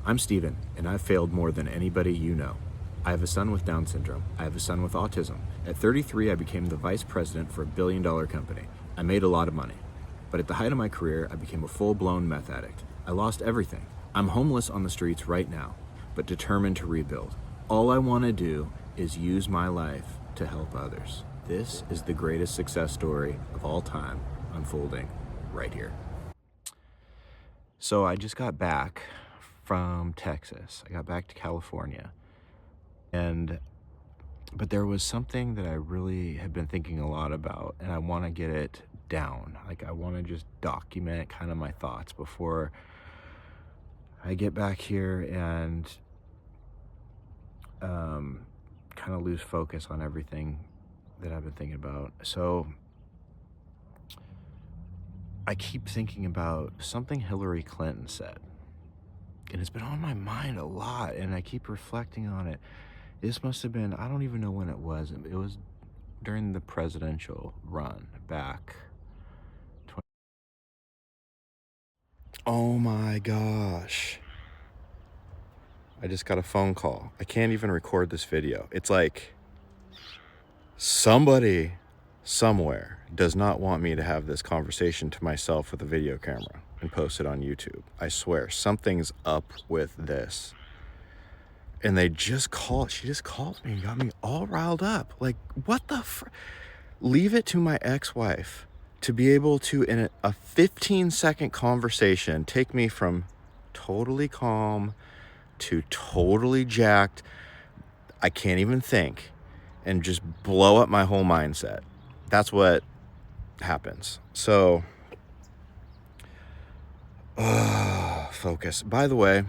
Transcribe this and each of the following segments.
I'm Steven, and I've failed more than anybody you know. I have a son with Down syndrome. I have a son with autism. At 33, I became the vice president for a billion-dollar company. I made a lot of money. But at the height of my career, I became a full-blown meth addict. I lost everything. I'm homeless on the streets right now, but determined to rebuild. All I want to do is use my life to help others. This is the greatest success story of all time unfolding right here. So I just got back from Texas. I got back to California. But there was something that I really have been thinking a lot about, and I want to get it down. Like, I want to just document kind of my thoughts before I get back here and kind of lose focus on everything that I've been thinking about. So I keep thinking about something Hillary Clinton said, and it's been on my mind a lot, and I keep reflecting on it. This must have been, I don't even know when it was. It was during the presidential run back. Oh my gosh. I just got a phone call. I can't even record this video. It's like somebody somewhere does not want me to have this conversation to myself with a video camera and post it on YouTube. I swear, something's up with this. And she just called me and got me all riled up. Like, what the leave it to my ex-wife to be able to, in a 15-second conversation, take me from totally calm to totally jacked, I can't even think, and just blow up my whole mindset. That's what happens. So, focus. By the way,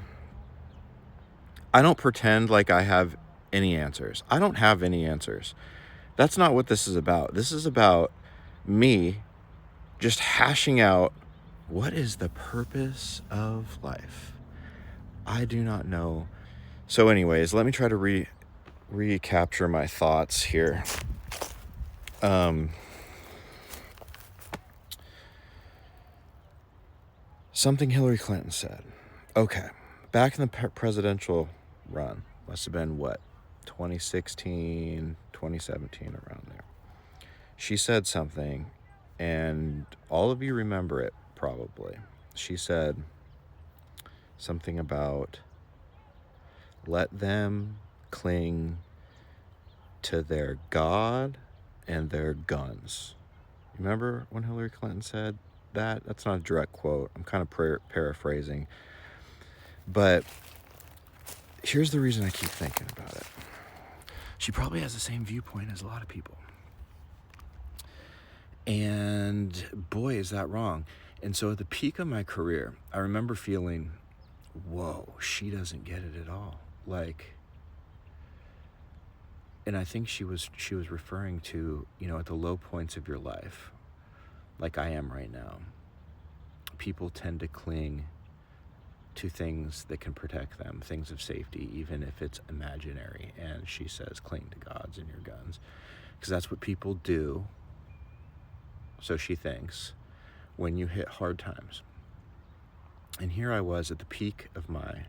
I don't pretend like I have any answers. I don't have any answers. That's not what this is about. This is about me just hashing out what is the purpose of life. I do not know. So anyways, let me try to recapture my thoughts here. Something Hillary Clinton said. Okay, back in the presidential run, must have been what, 2016, 2017, around there. She said something, and all of you remember it probably. She said something about let them cling to their God and their guns. Remember when Hillary Clinton said that? That's not a direct quote. I'm kind of paraphrasing. But here's the reason I keep thinking about it. She probably has the same viewpoint as a lot of people. And boy, is that wrong. And so at the peak of my career, I remember feeling, whoa, she doesn't get it at all. Like, and I think she was referring to, at the low points of your life, like I am right now, people tend to cling to things that can protect them, things of safety, even if it's imaginary. And she says, cling to gods and your guns, because that's what people do. So she thinks, when you hit hard times. And here I was at the peak of my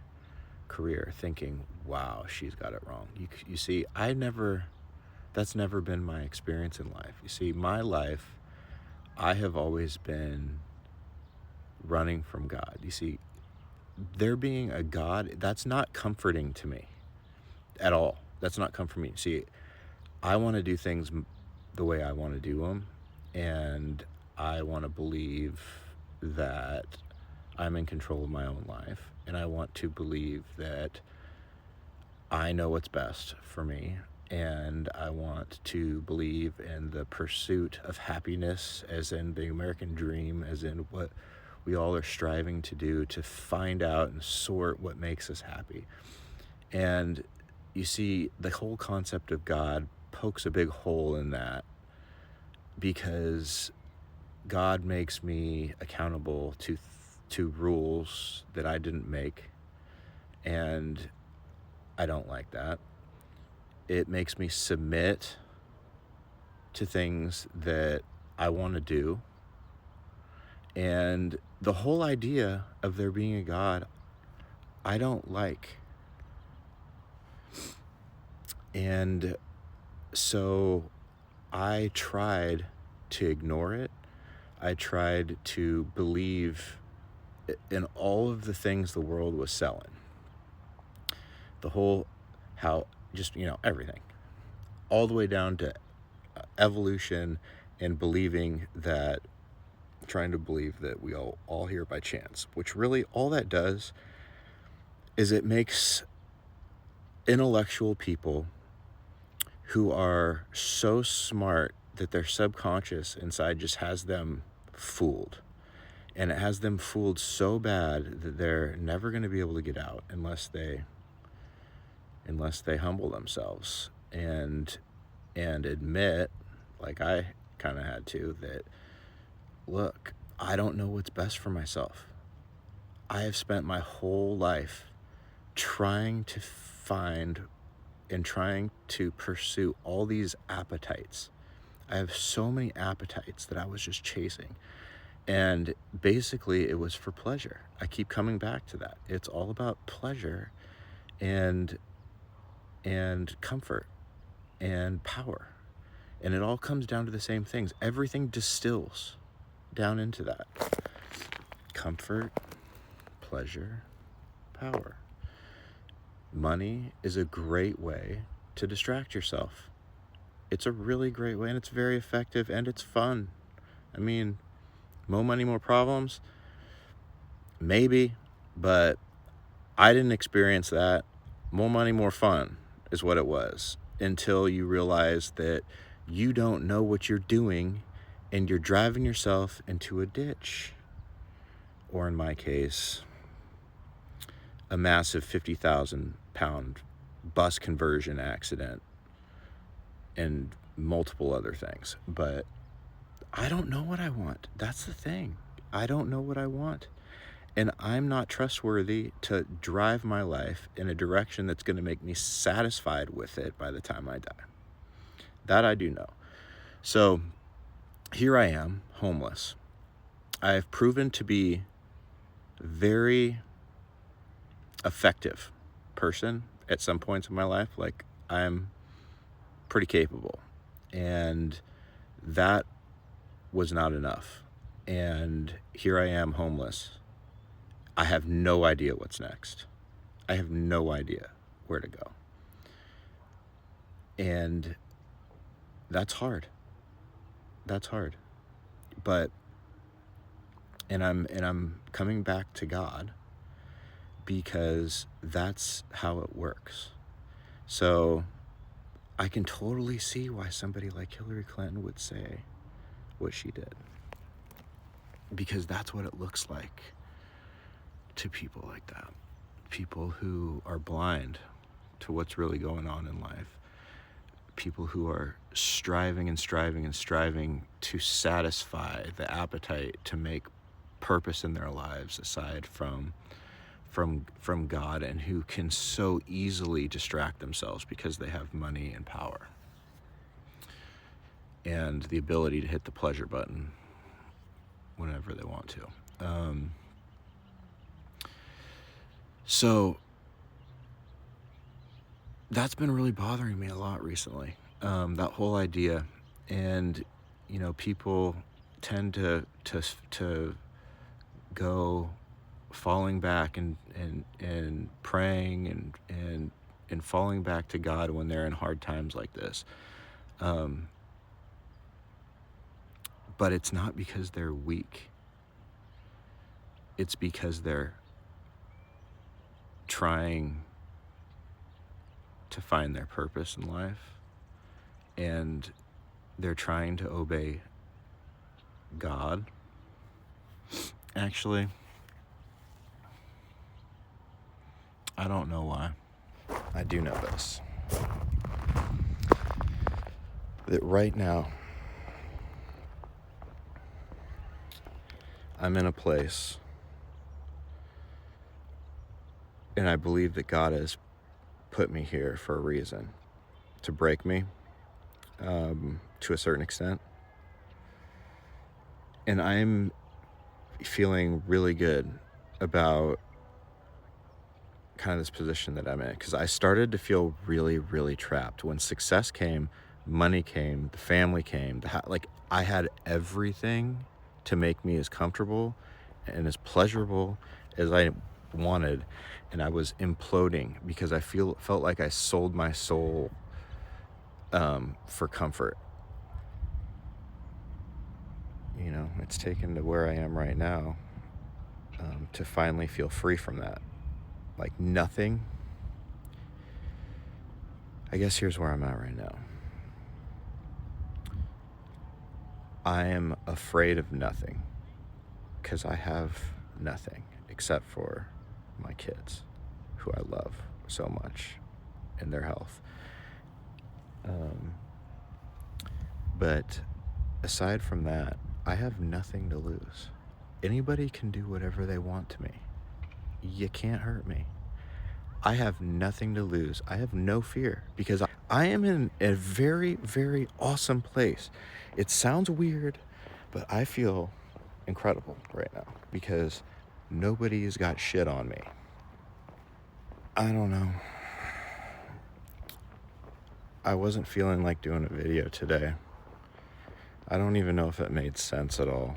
career thinking, wow, she's got it wrong. You see, that's never been my experience in life. You see, my life, I have always been running from God. You see, there being a God, that's not comforting to me at all. That's not comforting me. See, I want to do things the way I want to do them, and I want to believe that I'm in control of my own life, and I want to believe that I know what's best for me, and I want to believe in the pursuit of happiness, as in the American dream, as in what we all are striving to do, to find out and sort what makes us happy. And you see, the whole concept of God pokes a big hole in that, because God makes me accountable to rules that I didn't make, and I don't like that. It makes me submit to things that I want to do. And the whole idea of there being a God, I don't like. And so I tried to ignore it. I tried to believe in all of the things the world was selling. The whole, how, just, everything. All the way down to evolution and trying to believe that we all here by chance, which really all that does is it makes intellectual people who are so smart that their subconscious inside just has them fooled. And it has them fooled so bad that they're never going to be able to get out unless they humble themselves and admit, like I kind of had to, that, look, I don't know what's best for myself. I have spent my whole life trying to find and trying to pursue all these appetites. I have so many appetites that I was just chasing. And basically it was for pleasure. I keep coming back to that. It's all about pleasure and comfort and power. And it all comes down to the same things. Everything distills down into that. Comfort, pleasure, power. Money is a great way to distract yourself. It's a really great way, and it's very effective, and it's fun. I mean, more money, more problems? Maybe, but I didn't experience that. More money, more fun is what it was, until you realize that you don't know what you're doing and you're driving yourself into a ditch. Or in my case, a massive 50,000 pound bus conversion accident and multiple other things. But I don't know what I want. That's the thing. I don't know what I want. And I'm not trustworthy to drive my life in a direction that's going to make me satisfied with it by the time I die. That I do know. So here I am, homeless. I've proven to be a very effective person at some points in my life. Like, I'm pretty capable. And that was not enough. And here I am, homeless. I have no idea what's next. I have no idea where to go. And that's hard. That's hard. But I'm coming back to God, because that's how it works. So I can totally see why somebody like Hillary Clinton would say what she did, because that's what it looks like to people like that. People who are blind to what's really going on in life. People who are striving and striving and striving to satisfy the appetite to make purpose in their lives aside from God, and who can so easily distract themselves because they have money and power and the ability to hit the pleasure button whenever they want to. So that's been really bothering me a lot recently, that whole idea. And people tend to go falling back and praying and falling back to God when they're in hard times like this. But it's not because they're weak. It's because they're trying to find their purpose in life, and they're trying to obey God. Actually, I don't know why. I do know this. That right now, I'm in a place, and I believe that God has put me here for a reason, to break me, to a certain extent. And I'm feeling really good about kind of this position that I'm in, because I started to feel really, really trapped. When success came, money came, the family came, like I had everything to make me as comfortable and as pleasurable as I wanted, and I was imploding because I felt like I sold my soul for comfort. You know, it's taken to where I am right now to finally feel free from that. Like nothing. I guess here's where I'm at right now. I am afraid of nothing because I have nothing except for my kids, who I love so much, and their health. But aside from that, I have nothing to lose. Anybody can do whatever they want to me. You can't hurt me. I have nothing to lose. I have no fear because I am in a very, very awesome place. It sounds weird, but I feel incredible right now because nobody's got shit on me. I don't know. I wasn't feeling like doing a video today. I don't even know if it made sense at all.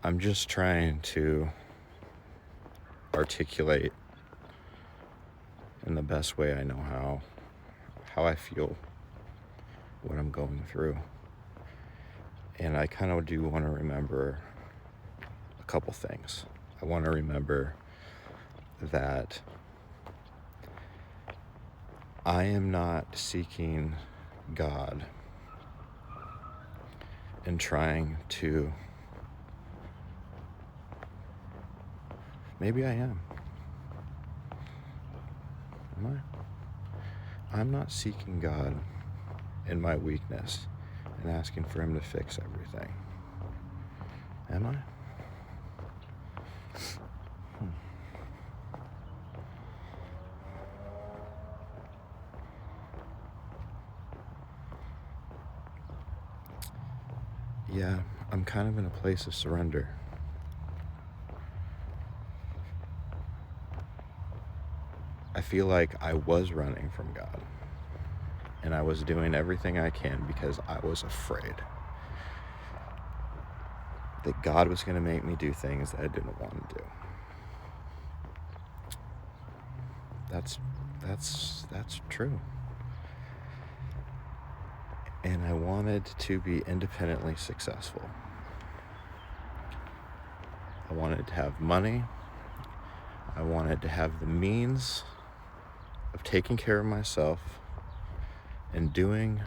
I'm just trying to articulate in the best way I know how I feel, what I'm going through. And I kind of do want to remember a couple things. I want to remember that I am not seeking God and trying to, maybe I am. Am I? I'm not seeking God in my weakness and asking for him to fix everything. Am I? Yeah, I'm kind of in a place of surrender. I feel like I was running from God, and I was doing everything I can because I was afraid that God was going to make me do things that I didn't want to do. That's true. And I wanted to be independently successful. I wanted to have money. I wanted to have the means of taking care of myself and doing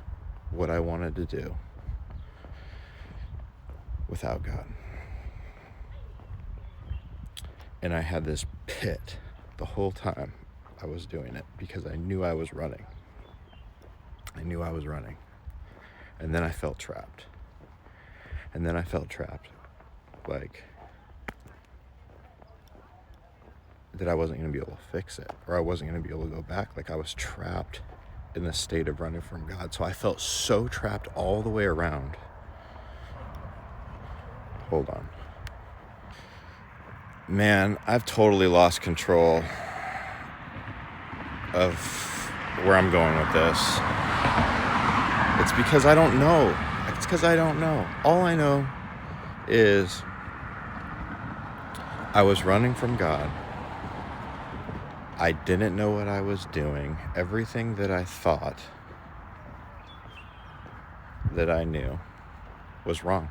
what I wanted to do without God. And I had this pit the whole time I was doing it because I knew I was running. And then I felt trapped. Like that I wasn't going to be able to fix it, or I wasn't going to be able to go back. Like I was trapped in the state of running from God. So I felt so trapped all the way around. Hold on. Man, I've totally lost control of where I'm going with this. It's because I don't know. All I know is I was running from God. I didn't know what I was doing. Everything that I thought that I knew was wrong.